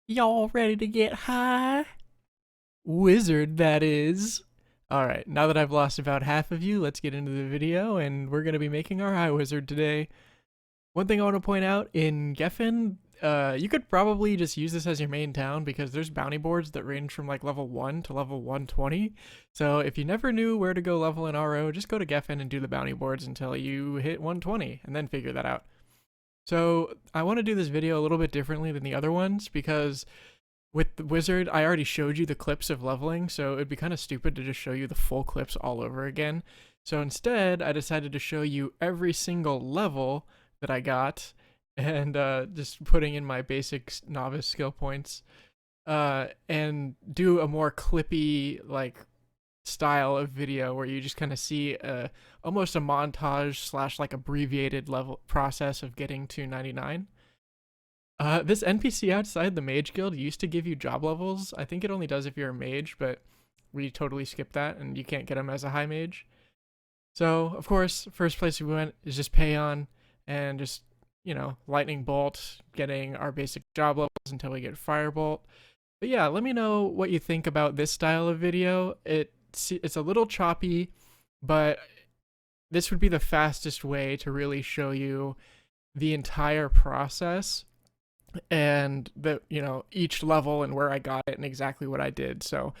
Y'all ready to get high? Wizard, that is. Alright, now that I've lost about half of you, let's get into the video, and we're going to be making our high wizard today. One thing I want to point out, in Geffen, you could probably just use this as your main town because there's bounty boards that range from like level 1 to level 120. So if you never knew where to go level in RO, just go to Geffen and do the bounty boards until you hit 120, and then figure that out. So I want to do this video a little bit differently than the other ones because with the wizard, I already showed you the clips of leveling, so it'd be kind of stupid to just show you the full clips all over again. So instead, I decided to show you every single level that I got and just putting in my basic novice skill points and do a more clippy, like, style of video where you just kind of see almost a montage slash like abbreviated level process of getting to 99. This NPC outside the Mage Guild used to give you job levels. I think it only does if you're a mage, but we totally skipped that and you can't get them as a high mage. So, of course, first place we went is just Payon and just, Lightning Bolt, getting our basic job levels until we get Firebolt. But yeah, let me know what you think about this style of video. It's a little choppy, but this would be the fastest way to really show you the entire process and each level and where I got it and exactly what I did. So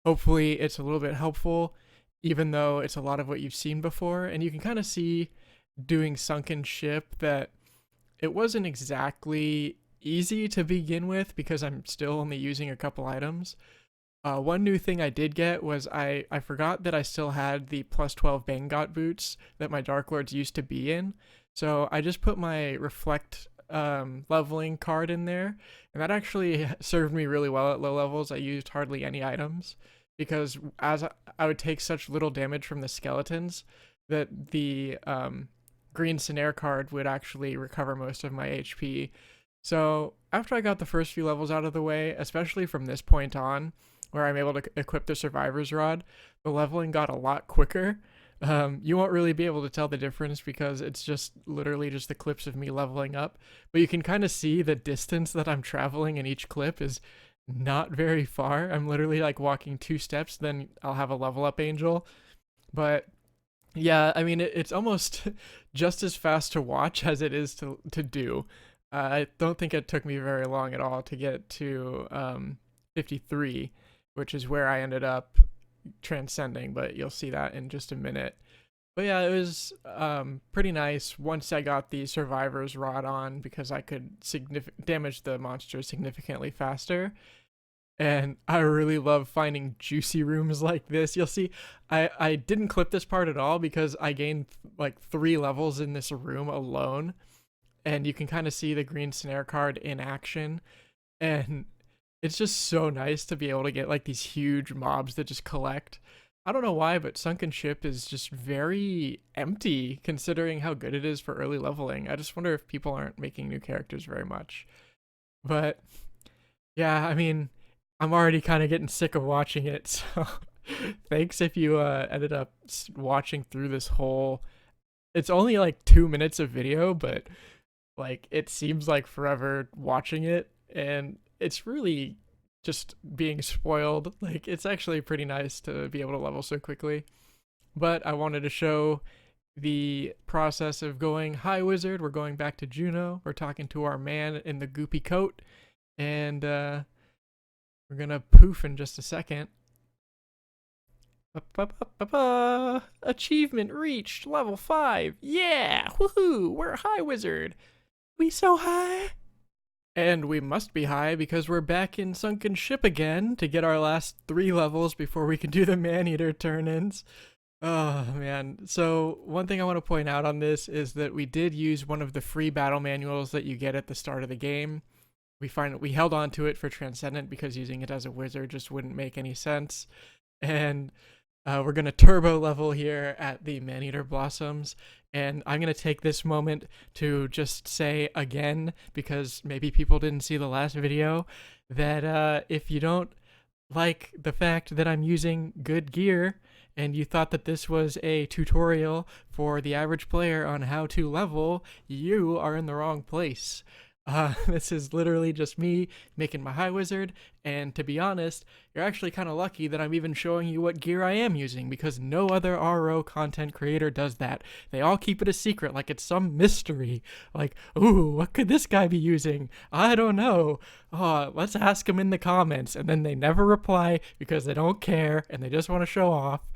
hopefully it's a little bit helpful, even though it's a lot of what you've seen before. And you can kind of see doing Sunken Ship that it wasn't exactly easy to begin with because I'm still only using a couple items. One new thing I did get was I forgot that I still had the plus 12 Bangot boots that my Dark Lords used to be in. So I just put my Reflect leveling card in there, and that actually served me really well at low levels. I used hardly any items because as I would take such little damage from the skeletons that the green Snare card would actually recover most of my HP. So after I got the first few levels out of the way, especially from this point on, where I'm able to equip the Survivor's Rod, the leveling got a lot quicker. You won't really be able to tell the difference because it's just literally just the clips of me leveling up, but you can kind of see the distance that I'm traveling in each clip is not very far. I'm literally like walking 2 steps, then I'll have a level up angel. But yeah, I mean, it's almost just as fast to watch as it is to do. I don't think it took me very long at all to get to 53, which is where I ended up transcending, but you'll see that in just a minute. But yeah, it was pretty nice once I got the Survivor's Rod on because I could damage the monsters significantly faster. And I really love finding juicy rooms like this. You'll see I didn't clip this part at all because I gained like 3 levels in this room alone. And you can kind of see the green Snare card in action. And it's just so nice to be able to get like these huge mobs that just collect. I don't know why, but Sunken Ship is just very empty considering how good it is for early leveling. I just wonder if people aren't making new characters very much. But yeah, I mean, I'm already kind of getting sick of watching it. So thanks if you ended up watching through this whole. It's only like 2 minutes of video, but like it seems like forever watching it, and it's really just being spoiled. Like it's actually pretty nice to be able to level so quickly. But I wanted to show the process of going high wizard. We're going back to Juno. We're talking to our man in the goopy coat, and we're gonna poof in just a second. Achievement reached, level 5. Yeah, woohoo! We're a high wizard. We so high. And we must be high because we're back in Sunken Ship again to get our last 3 levels before we can do the Maneater turn-ins. Oh, man. So one thing I want to point out on this is that we did use one of the free battle manuals that you get at the start of the game. We held on to it for Transcendent because using it as a wizard just wouldn't make any sense. And we're going to turbo level here at the Maneater Blossoms, and I'm going to take this moment to just say again, because maybe people didn't see the last video, that if you don't like the fact that I'm using good gear, and you thought that this was a tutorial for the average player on how to level, you are in the wrong place. This is literally just me making my high wizard, and to be honest, you're actually kind of lucky that I'm even showing you what gear I am using, because no other RO content creator does that. They all keep it a secret, like it's some mystery. Like, ooh, what could this guy be using? I don't know. Oh, let's ask him in the comments, and then they never reply because they don't care and they just want to show off.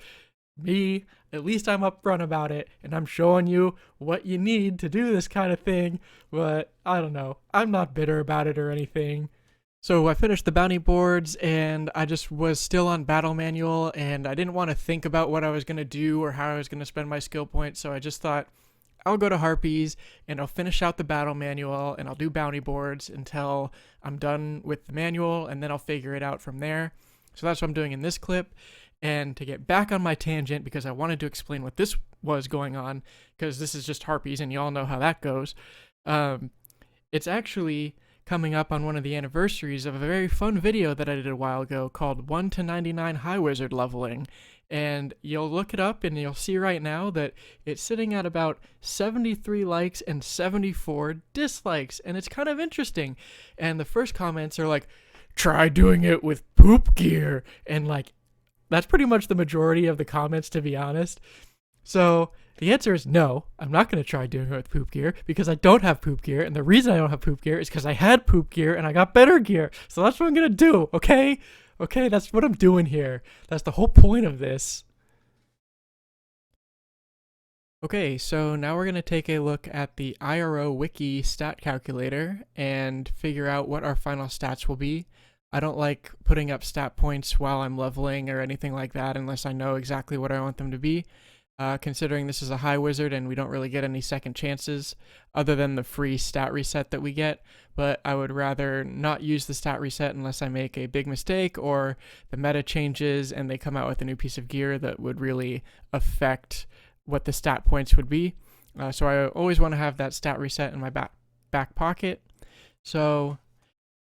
Me, at least I'm upfront about it, and I'm showing you what you need to do this kind of thing, but I don't know. I'm not bitter about it or anything. So I finished the bounty boards, and I just was still on battle manual, and I didn't want to think about what I was going to do or how I was going to spend my skill points, so I just thought, I'll go to Harpies, and I'll finish out the battle manual, and I'll do bounty boards until I'm done with the manual, and then I'll figure it out from there. So that's what I'm doing in this clip. And to get back on my tangent, because I wanted to explain what this was going on, because this is just Harpies, and you all know how that goes. It's actually coming up on one of the anniversaries of a very fun video that I did a while ago called 1 to 99 High Wizard Leveling. And you'll look it up and you'll see right now that it's sitting at about 73 likes and 74 dislikes. And it's kind of interesting. And the first comments are like, try doing it with poop gear. And like, that's pretty much the majority of the comments, to be honest. So the answer is no, I'm not going to try doing it with poop gear because I don't have poop gear. And the reason I don't have poop gear is because I had poop gear and I got better gear. So that's what I'm going to do, okay? Okay, that's what I'm doing here. That's the whole point of this. Okay, so now we're going to take a look at the IRO Wiki stat calculator and figure out what our final stats will be. I don't like putting up stat points while I'm leveling or anything like that unless I know exactly what I want them to be. Considering this is a high wizard and we don't really get any second chances other than the free stat reset that we get, but I would rather not use the stat reset unless I make a big mistake or the meta changes and they come out with a new piece of gear that would really affect what the stat points would be. So I always want to have that stat reset in my back pocket. So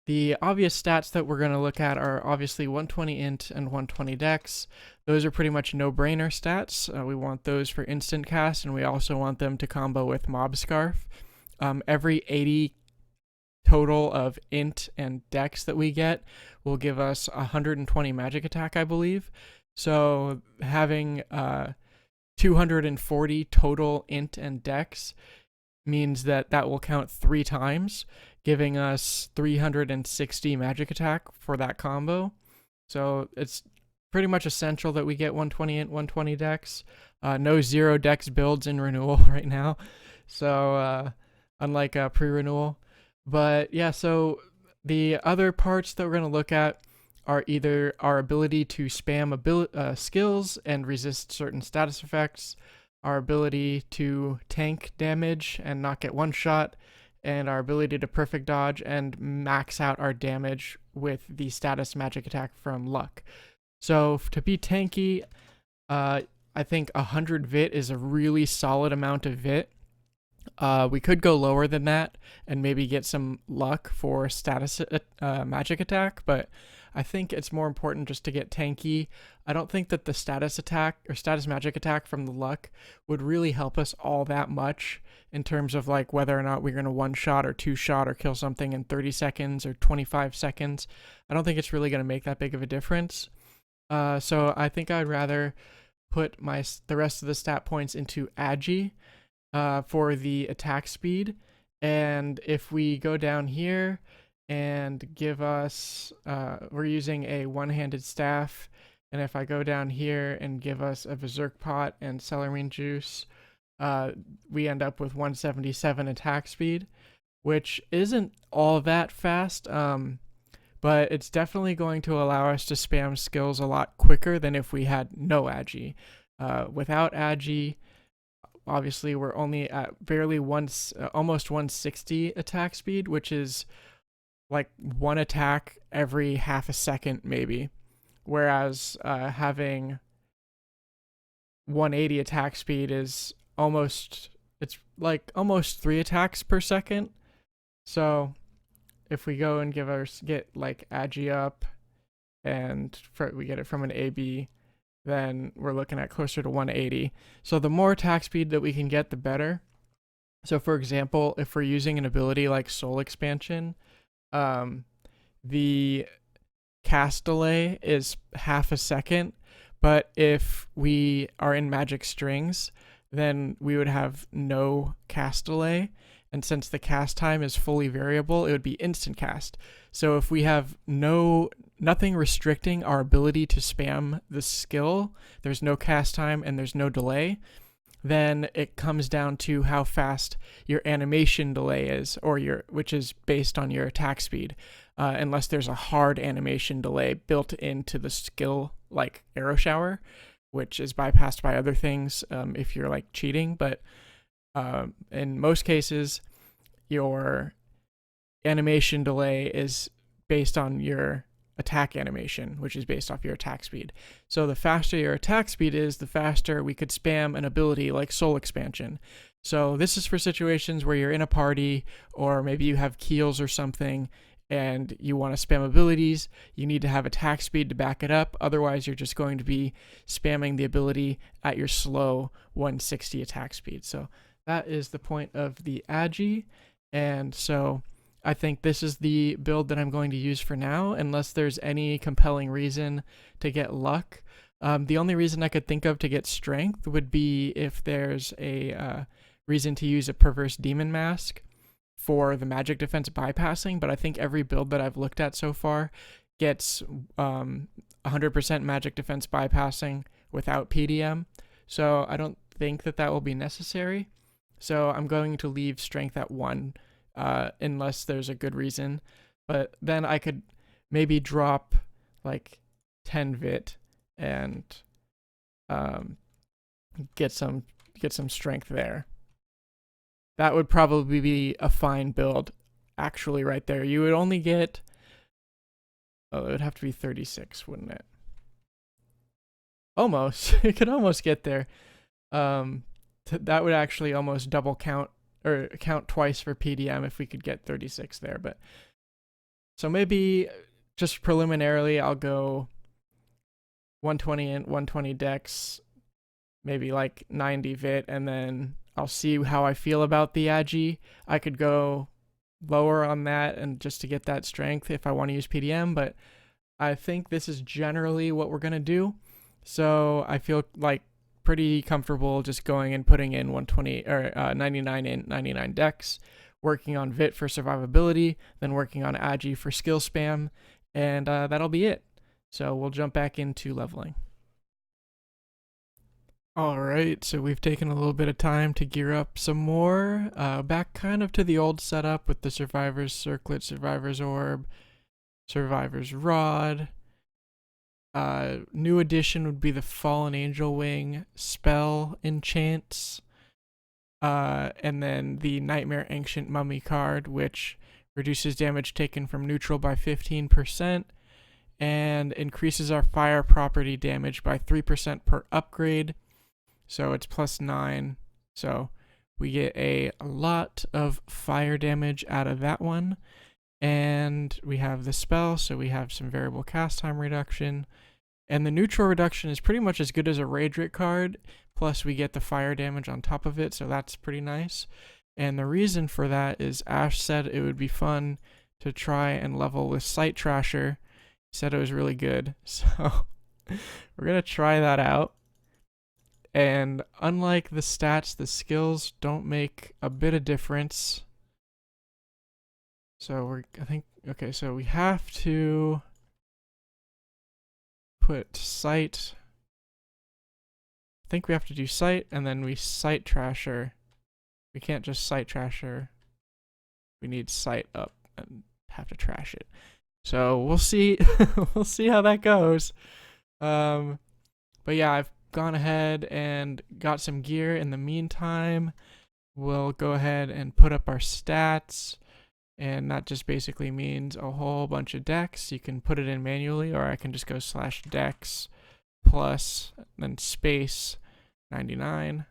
the obvious stats that we're going to look at are obviously 120 int and 120 dex. Those are pretty much no-brainer stats. We want those for instant cast, and we also want them to combo with Mob Scarf. Every 80 total of int and dex that we get will give us 120 magic attack, I believe. So having 240 total int and dex means that will count 3 times, giving us 360 magic attack for that combo. So it's pretty much essential that we get 120 int, 120 dex. No 0 dex builds in renewal right now, so unlike pre-renewal. But yeah, so the other parts that we're going to look at are either our ability to spam skills and resist certain status effects, our ability to tank damage and not get one shot, and our ability to perfect dodge and max out our damage with the status magic attack from luck. So to be tanky, I think 100 vit is a really solid amount of vit. We could go lower than that and maybe get some luck for status magic attack, but I think it's more important just to get tanky. I don't think that the status attack or status magic attack from the luck would really help us all that much in terms of like whether or not we're going to one shot or two shot or kill something in 30 seconds or 25 seconds. I don't think it's really going to make that big of a difference. So I think I'd rather put the rest of the stat points into Agi for the attack speed. And if we go down here and give us, we're using a one-handed staff, and if I go down here and give us a Berserk Pot and Celerine Juice, we end up with 177 attack speed, which isn't all that fast, but it's definitely going to allow us to spam skills a lot quicker than if we had no Agi. Without Agi, obviously we're only at barely almost 160 attack speed, which is like one attack every half a second maybe, whereas having 180 attack speed is almost 3 attacks per second. So if we go and get like Agi up and we get it from an AB, then we're looking at closer to 180. So the more attack speed that we can get, the better. So for example, if we're using an ability like Soul Expansion, um, the cast delay is half a second, but if we are in magic strings, then we would have no cast delay. And since the cast time is fully variable, it would be instant cast. So if we have nothing restricting our ability to spam the skill, there's no cast time and there's no delay, then it comes down to how fast your animation delay is, which is based on your attack speed. Unless there's a hard animation delay built into the skill, like Arrow Shower, which is bypassed by other things if you're like cheating. But in most cases, your animation delay is based on your attack animation, which is based off your attack speed. So the faster your attack speed is, the faster we could spam an ability like Soul Expansion. So this is for situations where you're in a party, or maybe you have keels or something, and you want to spam abilities. You need to have attack speed to back it up. Otherwise, you're just going to be spamming the ability at your slow 160 attack speed. So that is the point of the Agi. And so I think this is the build that I'm going to use for now, unless there's any compelling reason to get luck. The only reason I could think of to get strength would be if there's a reason to use a Perverse Demon Mask for the magic defense bypassing, but I think every build that I've looked at so far gets 100% magic defense bypassing without PDM, so I don't think that will be necessary. So I'm going to leave strength at 1 unless there's a good reason, but then I could maybe drop like 10 vit and get some strength there. That would probably be a fine build, actually, right there. You would only get, it would have to be 36, wouldn't it? Almost. It could almost get there. That would actually almost double count, or count twice for PDM if we could get 36 there. But so maybe just preliminarily, I'll go 120 and 120 dex, maybe like 90 vit, and then I'll see how I feel about the Agi. I could go lower on that and just to get that strength if I want to use PDM, but I think this is generally what we're going to do. So I feel like pretty comfortable just going and putting in 120 or 99 in 99 dex, working on Vit for survivability, then working on Agi for skill spam, and that'll be it. So we'll jump back into leveling. Alright, so we've taken a little bit of time to gear up some more. Back kind of to the old setup with the Survivor's Circlet, Survivor's Orb, Survivor's Rod. New addition would be the Fallen Angel Wing spell enchants. And then the Nightmare Ancient Mummy card, which reduces damage taken from neutral by 15% and increases our fire property damage by 3% per upgrade. So it's +9. So we get a lot of fire damage out of that one. And we have the spell, so we have some variable cast time reduction. And the neutral reduction is pretty much as good as a Ragnarok card, plus we get the fire damage on top of it, so that's pretty nice. And the reason for that is Ash said it would be fun to try and level with Sight Trasher. He said it was really good, so we're going to try that out. And unlike the stats, the skills don't make a bit of difference. So so we have to put Sight. I think we have to do Sight, and then we Sight Trasher. We can't just Sight Trasher. We need Sight up and have to trash it. So we'll see. We'll see how that goes. But yeah, I've gone ahead and got some gear. In the meantime, we'll go ahead and put up our stats, and that just basically means a whole bunch of dex. You can put it in manually, or I can just go /dex plus then space 99,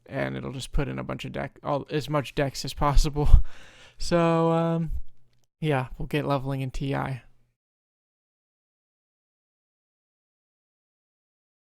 and it'll just put in a bunch of as much dex as possible. So yeah, we'll get leveling in TI.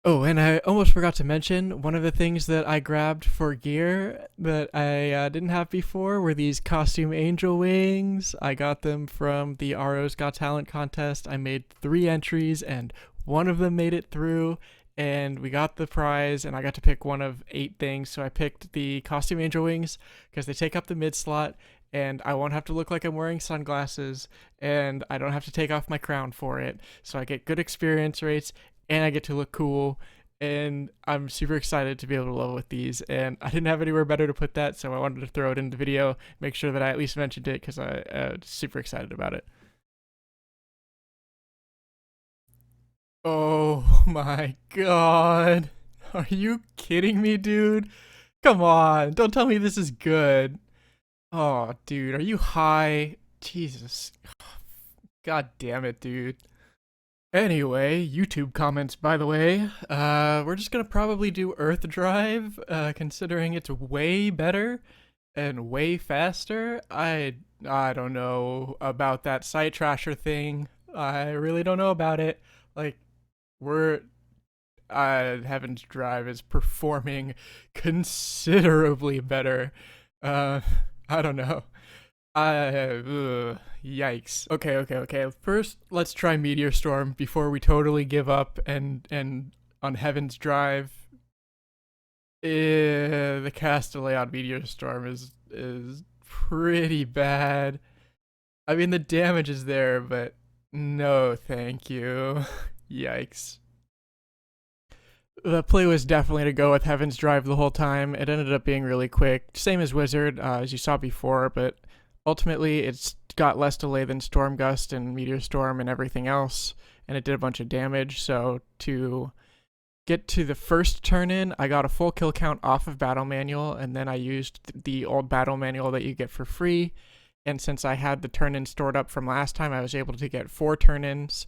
Oh, and I almost forgot to mention, one of the things that I grabbed for gear that I didn't have before were these costume angel wings. I got them from the RO's Got Talent contest. I made 3 entries and one of them made it through, and we got the prize, and I got to pick one of 8 things. So I picked the costume angel wings because they take up the mid slot, and I won't have to look like I'm wearing sunglasses, and I don't have to take off my crown for it. So I get good experience rates, and I get to look cool, and I'm super excited to be able to level with these. And I didn't have anywhere better to put that, so I wanted to throw it in the video, make sure that I at least mentioned it because I'm super excited about it. Oh my god. Are you kidding me, dude? Come on, don't tell me this is good. Oh, dude, are you high? Jesus. God damn it, dude. Anyway, YouTube comments, by the way. We're just gonna probably do Earth Drive, considering it's way better and way faster. I don't know about that site trasher thing. I really don't know about it. Like, we're Heaven's Drive is performing considerably better. Uh, I don't know. Yikes. Okay. First, let's try Meteor Storm before we totally give up and on Heaven's Drive. The Castellet on Meteor Storm is pretty bad. I mean, the damage is there, but no, thank you. Yikes. The play was definitely to go with Heaven's Drive the whole time. It ended up being really quick, same as Wizard, as you saw before, but ultimately it's got less delay than Storm Gust and Meteor Storm and everything else, and it did a bunch of damage. So to get to the first turn in, I got a full kill count off of Battle Manual, and then I used the old Battle Manual that you get for free. And since I had the turn in stored up from last time, I was able to get 4 turn ins.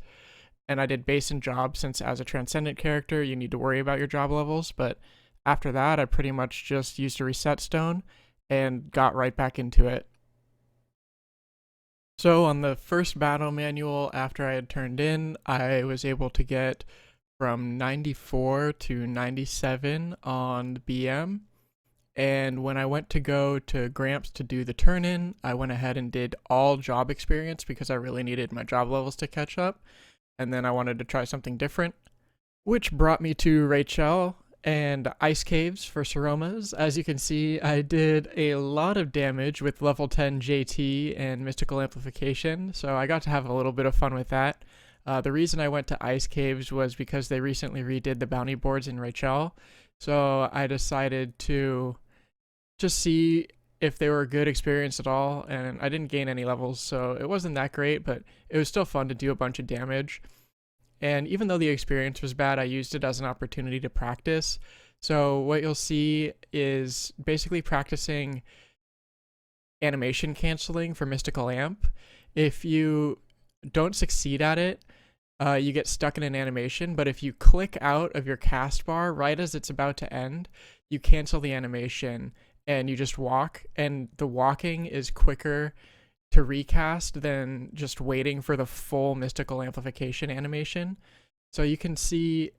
And I did base and job, since as a transcendent character, you need to worry about your job levels. But after that, I pretty much just used a reset stone and got right back into it. So on the first battle manual, after I had turned in, I was able to get from 94 to 97 on the BM. And when I went to go to Gramps to do the turn in, I went ahead and did all job experience because I really needed my job levels to catch up. And then I wanted to try something different, which brought me to Rachel and Ice Caves for Saromas. As you can see, I did a lot of damage with level 10 JT and Mystical Amplification, so I got to have a little bit of fun with that. The reason I went to Ice Caves was because they recently redid the bounty boards in Rachel, so I decided to just see if they were a good experience at all, and I didn't gain any levels, so it wasn't that great, but it was still fun to do a bunch of damage. And even though the experience was bad, I used it as an opportunity to practice. So what you'll see is basically practicing animation canceling for Mystical Amp. If you don't succeed at it, you get stuck in an animation, but if you click out of your cast bar right as it's about to end, you cancel the animation and you just walk, and the walking is quicker to recast than just waiting for the full Mystical Amplification animation. So you can see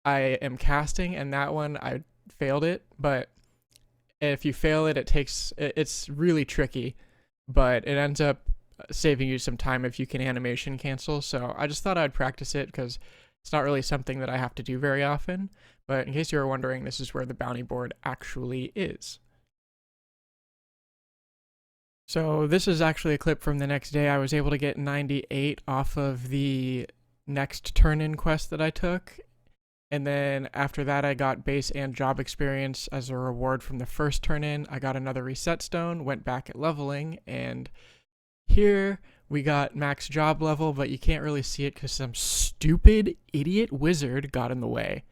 I am casting, and that one I failed it, but if you fail it, it's really tricky, but it ends up saving you some time if you can animation cancel. So I just thought I'd practice it because it's not really something that I have to do very often. But in case you were wondering, this is where the bounty board actually is. So this is actually a clip from the next day. I was able to get 98 off of the next turn-in quest that I took. And then after that, I got base and job experience as a reward from the first turn-in. I got another reset stone, went back at leveling, and here we got max job level, but you can't really see it because some stupid idiot wizard got in the way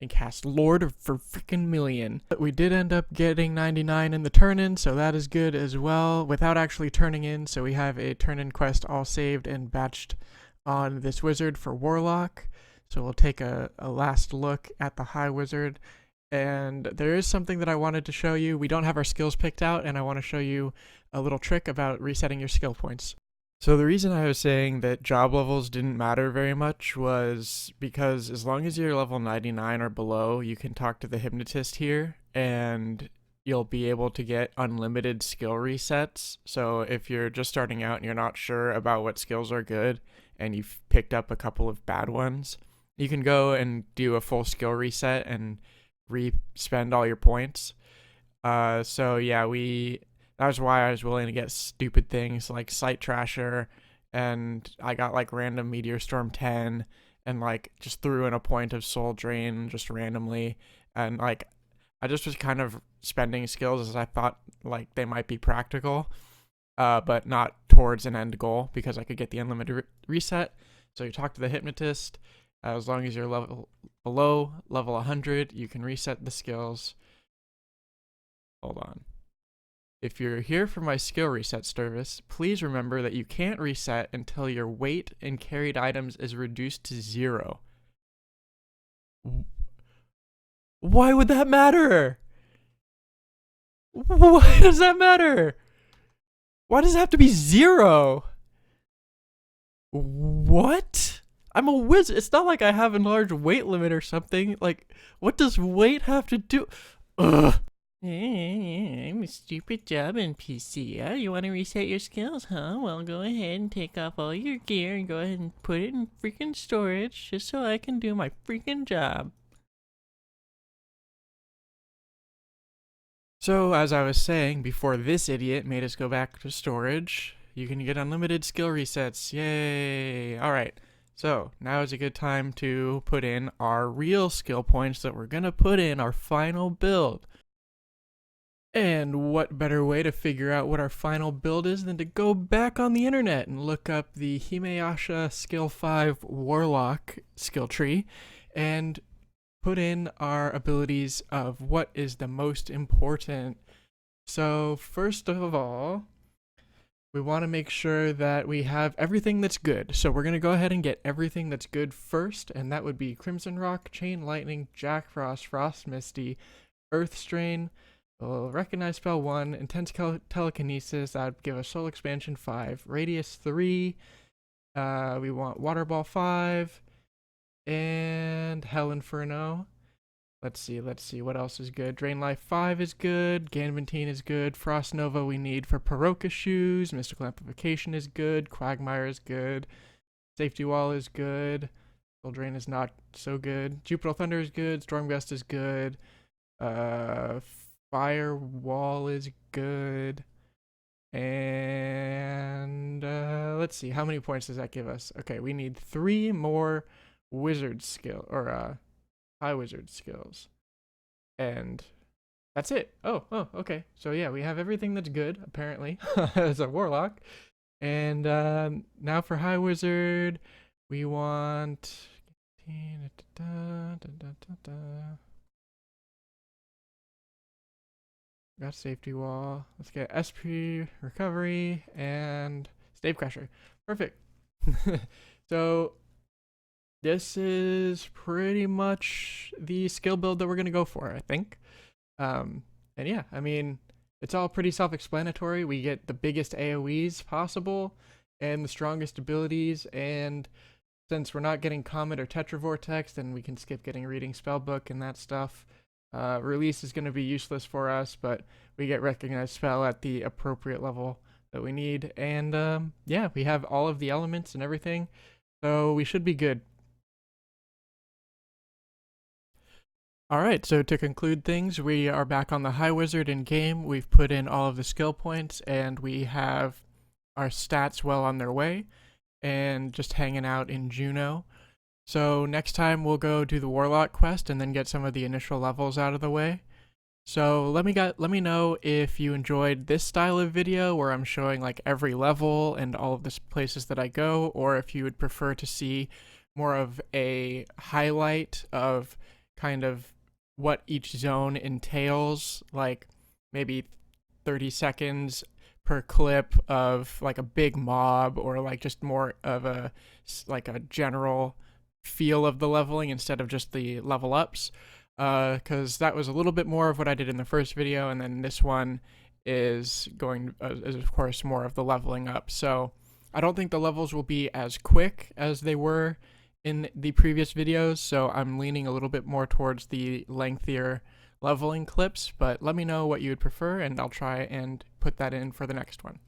and cast Lord for freaking million. But we did end up getting 99 in the turn-in, so that is good as well, without actually turning in. So we have a turn-in quest all saved and batched on this wizard for Warlock. So we'll take a last look at the High Wizard. And there is something that I wanted to show you. We don't have our skills picked out, and I want to show you a little trick about resetting your skill points. So the reason I was saying that job levels didn't matter very much was because as long as you're level 99 or below, you can talk to the hypnotist here and you'll be able to get unlimited skill resets. So if you're just starting out and you're not sure about what skills are good and you've picked up a couple of bad ones, you can go and do a full skill reset and re-spend all your points. So yeah, that was why I was willing to get stupid things like Site Trasher, and I got like random Meteor Storm 10, and like just threw in a point of Soul Drain just randomly, and like I just was kind of spending skills as I thought like they might be practical, but not towards an end goal because I could get the unlimited reset. So you talk to the hypnotist. As long as you're below level 100, you can reset the skills. Hold on. If you're here for my skill reset service, please remember that you can't reset until your weight and carried items is reduced to 0. Why would that matter? Why does that matter? Why does it have to be 0? What? I'm a wizard. It's not like I have a large weight limit or something. Like, what does weight have to do? Ugh. I'm a stupid job NPC. Yeah, you want to reset your skills, huh? Well, go ahead and take off all your gear and go ahead and put it in freaking storage just so I can do my freaking job. So, as I was saying, before this idiot made us go back to storage, you can get unlimited skill resets. Yay! Alright, so now is a good time to put in our real skill points that we're gonna put in our final build. And what better way to figure out what our final build is than to go back on the internet and look up the Himeyasha Skill 5 Warlock skill tree and put in our abilities of what is the most important. So first of all, we want to make sure that we have everything that's good. So we're going to go ahead and get everything that's good first, and that would be Crimson Rock, Chain Lightning, Jack Frost, Frost Misty, Earth Strain, Recognize Spell 1, Intense Telekinesis, that would give us Soul Expansion 5, Radius 3, we want Water Ball 5, and Hell Inferno. Let's see, what else is good? Drain Life 5 is good, Ganventine is good, Frost Nova we need for Paroka Shoes, Mystical Amplification is good, Quagmire is good, Safety Wall is good, Soul Drain is not so good, Jupiter Thunder is good, Stormgust is good, Firewall is good, and let's see, how many points does that give us? Okay, we need 3 more wizard skill, or high wizard skills, and that's it. Oh, okay, so yeah, we have everything that's good, apparently, as a warlock, and now for high wizard, we want... Got Safety Wall. Let's get SP Recovery and Stave Crusher. Perfect. So this is pretty much the skill build that we're going to go for, I think. And yeah, I mean, it's all pretty self-explanatory. We get the biggest AoEs possible and the strongest abilities, and since we're not getting Comet or Tetravortex, then we can skip getting Reading Spellbook and that stuff. Release is going to be useless for us, but we get Recognized Spell at the appropriate level that we need. And yeah, we have all of the elements and everything, so we should be good. Alright, so to conclude things, we are back on the High Wizard in game. We've put in all of the skill points, and we have our stats well on their way, and just hanging out in Juno. So next time we'll go do the Warlock quest and then get some of the initial levels out of the way. So let me know if you enjoyed this style of video where I'm showing like every level and all of the places that I go, or if you would prefer to see more of a highlight of kind of what each zone entails, like maybe 30 seconds per clip of like a big mob, or like just more of a like a general feel of the leveling instead of just the level ups, because that was a little bit more of what I did in the first video, and then this one is going is of course more of the leveling up. So I don't think the levels will be as quick as they were in the previous videos, so I'm leaning a little bit more towards the lengthier leveling clips, but let me know what you would prefer and I'll try and put that in for the next one.